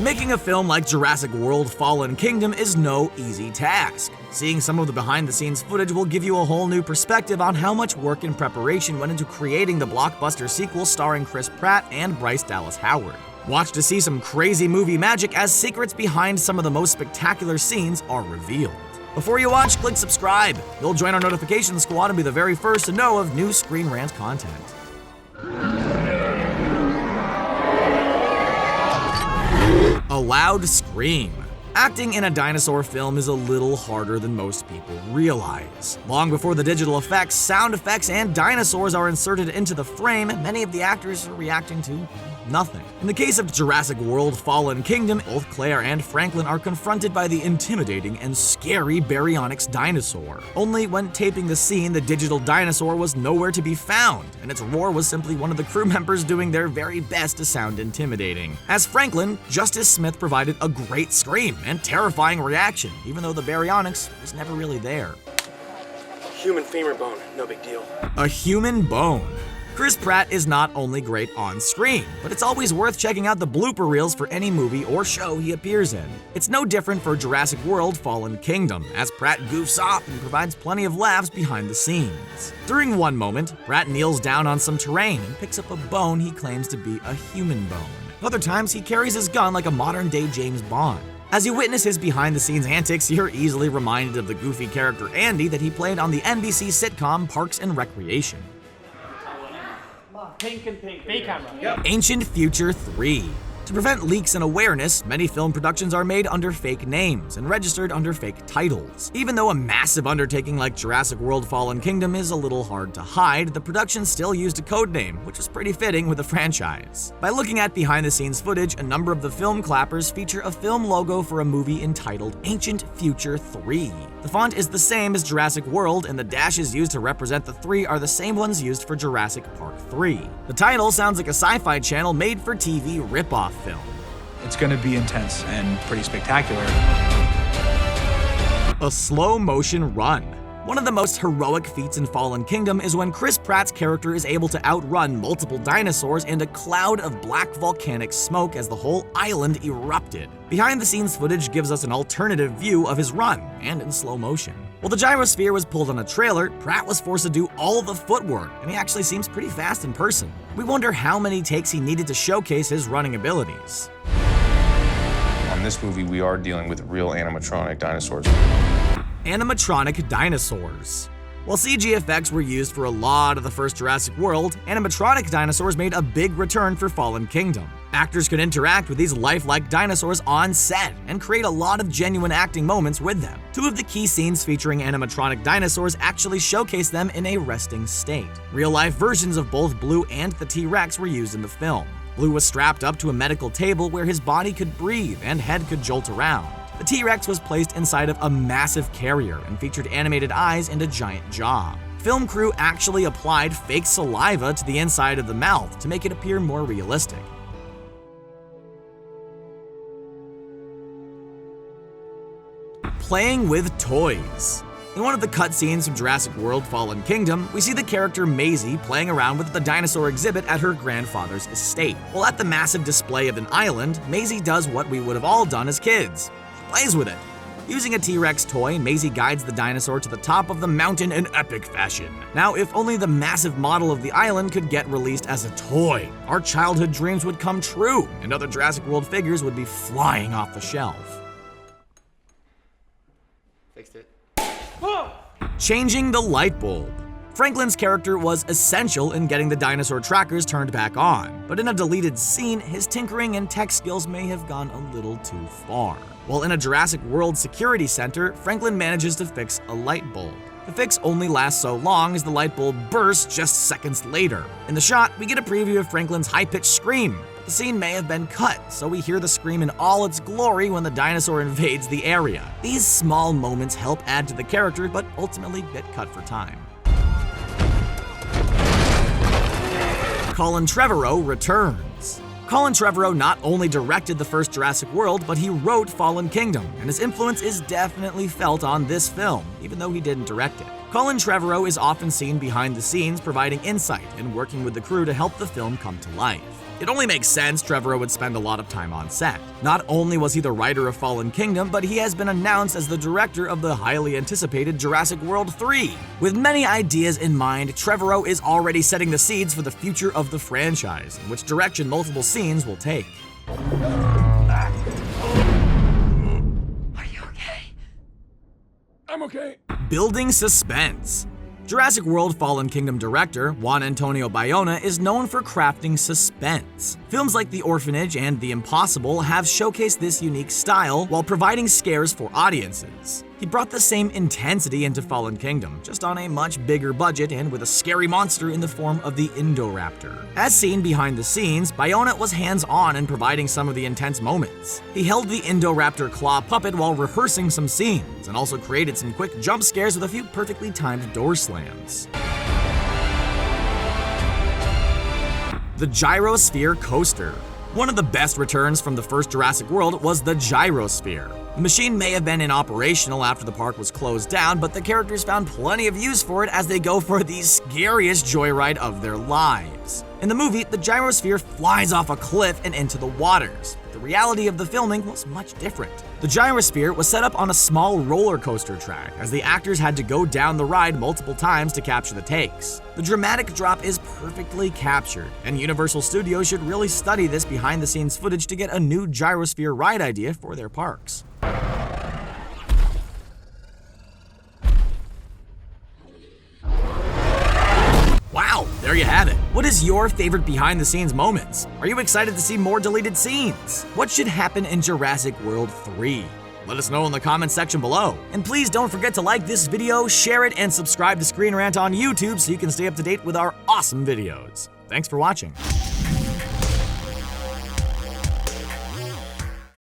Making a film like Jurassic World: Fallen Kingdom is no easy task. Seeing some of the behind-the-scenes footage will give you a whole new perspective on how much work and preparation went into creating the blockbuster sequel starring Chris Pratt and Bryce Dallas Howard. Watch to see some crazy movie magic as secrets behind some of the most spectacular scenes are revealed. Before you watch, click subscribe. You'll join our notification squad and be the very first to know of new Screen Rant content. A loud scream. Acting in a dinosaur film is a little harder than most people realize. Long before the digital effects, sound effects, and dinosaurs are inserted into the frame, many of the actors are reacting to nothing. In the case of Jurassic World: Fallen Kingdom, both Claire and Franklin are confronted by the intimidating and scary Baryonyx dinosaur. Only when taping the scene, the digital dinosaur was nowhere to be found, and its roar was simply one of the crew members doing their very best to sound intimidating. As Franklin, Justice Smith provided a great scream and terrifying reaction, even though the Baryonyx was never really there. Human femur bone, no big deal. A human bone. Chris Pratt is not only great on screen, but it's always worth checking out the blooper reels for any movie or show he appears in. It's no different for Jurassic World: Fallen Kingdom, as Pratt goofs off and provides plenty of laughs behind the scenes. During one moment, Pratt kneels down on some terrain and picks up a bone he claims to be a human bone. Other times, he carries his gun like a modern-day James Bond. As you witness his behind-the-scenes antics, you're easily reminded of the goofy character Andy that he played on the NBC sitcom Parks and Recreation. Pink and pink. Fake camera. Yep. Ancient Future 3. To prevent leaks and awareness, many film productions are made under fake names and registered under fake titles. Even though a massive undertaking like Jurassic World: Fallen Kingdom is a little hard to hide, the production still used a code name, which was pretty fitting with the franchise. By looking at behind-the-scenes footage, a number of the film clappers feature a film logo for a movie entitled Ancient Future 3. The font is the same as Jurassic World, and the dashes used to represent the 3 are the same ones used for Jurassic Park 3. The title sounds like a Sci-Fi Channel made-for-TV ripoff film. It's going to be intense and pretty spectacular. A slow-motion run. One of the most heroic feats in Fallen Kingdom is when Chris Pratt's character is able to outrun multiple dinosaurs and a cloud of black volcanic smoke as the whole island erupted. Behind-the-scenes footage gives us an alternative view of his run, and in slow motion. While the gyrosphere was pulled on a trailer, Pratt was forced to do all the footwork, and he actually seems pretty fast in person. We wonder how many takes he needed to showcase his running abilities. On this movie, we are dealing with real animatronic dinosaurs. Animatronic dinosaurs. While CG effects were used for a lot of the first Jurassic World, animatronic dinosaurs made a big return for Fallen Kingdom. Actors could interact with these lifelike dinosaurs on set and create a lot of genuine acting moments with them. Two of the key scenes featuring animatronic dinosaurs actually showcase them in a resting state. Real-life versions of both Blue and the T-Rex were used in the film. Blue was strapped up to a medical table where his body could breathe and head could jolt around. The T-Rex was placed inside of a massive carrier and featured animated eyes and a giant jaw. Film crew actually applied fake saliva to the inside of the mouth to make it appear more realistic. Playing with toys. In one of the cutscenes from Jurassic World: Fallen Kingdom, we see the character Maisie playing around with the dinosaur exhibit at her grandfather's estate. While at the massive display of an island, Maisie does what we would have all done as kids. She plays with it. Using a T-Rex toy, Maisie guides the dinosaur to the top of the mountain in epic fashion. Now, if only the massive model of the island could get released as a toy, our childhood dreams would come true, and other Jurassic World figures would be flying off the shelf. Fixed it. Changing the light bulb. Franklin's character was essential in getting the dinosaur trackers turned back on, but in a deleted scene, his tinkering and tech skills may have gone a little too far. While in a Jurassic World security center, Franklin manages to fix a light bulb. The fix only lasts so long as the light bulb bursts just seconds later. In the shot, we get a preview of Franklin's high-pitched scream. The scene may have been cut, so we hear the scream in all its glory when the dinosaur invades the area. These small moments help add to the character, but ultimately get cut for time. Colin Trevorrow returns. Colin Trevorrow not only directed the first Jurassic World, but he wrote Fallen Kingdom, and his influence is definitely felt on this film, even though he didn't direct it. Colin Trevorrow is often seen behind the scenes providing insight and working with the crew to help the film come to life. It only makes sense Trevorrow would spend a lot of time on set. Not only was he the writer of Fallen Kingdom, but he has been announced as the director of the highly anticipated Jurassic World 3. With many ideas in mind, Trevorrow is already setting the seeds for the future of the franchise, and which direction multiple scenes will take. Are you okay? I'm okay. Building suspense. Jurassic World Fallen Kingdom director Juan Antonio Bayona is known for crafting suspense. Films like The Orphanage and The Impossible have showcased this unique style while providing scares for audiences. He brought the same intensity into Fallen Kingdom, just on a much bigger budget and with a scary monster in the form of the Indoraptor. As seen behind the scenes, Bayona was hands-on in providing some of the intense moments. He held the Indoraptor claw puppet while rehearsing some scenes, and also created some quick jump scares with a few perfectly timed door slams. The Gyrosphere Coaster. One of the best returns from the first Jurassic World was the Gyrosphere. The machine may have been inoperational after the park was closed down, but the characters found plenty of use for it as they go for the scariest joyride of their lives. In the movie, the Gyrosphere flies off a cliff and into the waters. The reality of the filming was much different. The Gyrosphere was set up on a small roller coaster track, as the actors had to go down the ride multiple times to capture the takes. The dramatic drop is perfectly captured, and Universal Studios should really study this behind-the-scenes footage to get a new Gyrosphere ride idea for their parks. Wow, there you have it. What is your favorite behind-the-scenes moments? Are you excited to see more deleted scenes? What should happen in Jurassic World 3? Let us know in the comments section below. And please don't forget to like this video, share it, and subscribe to Screen Rant on YouTube so you can stay up to date with our awesome videos. Thanks for watching.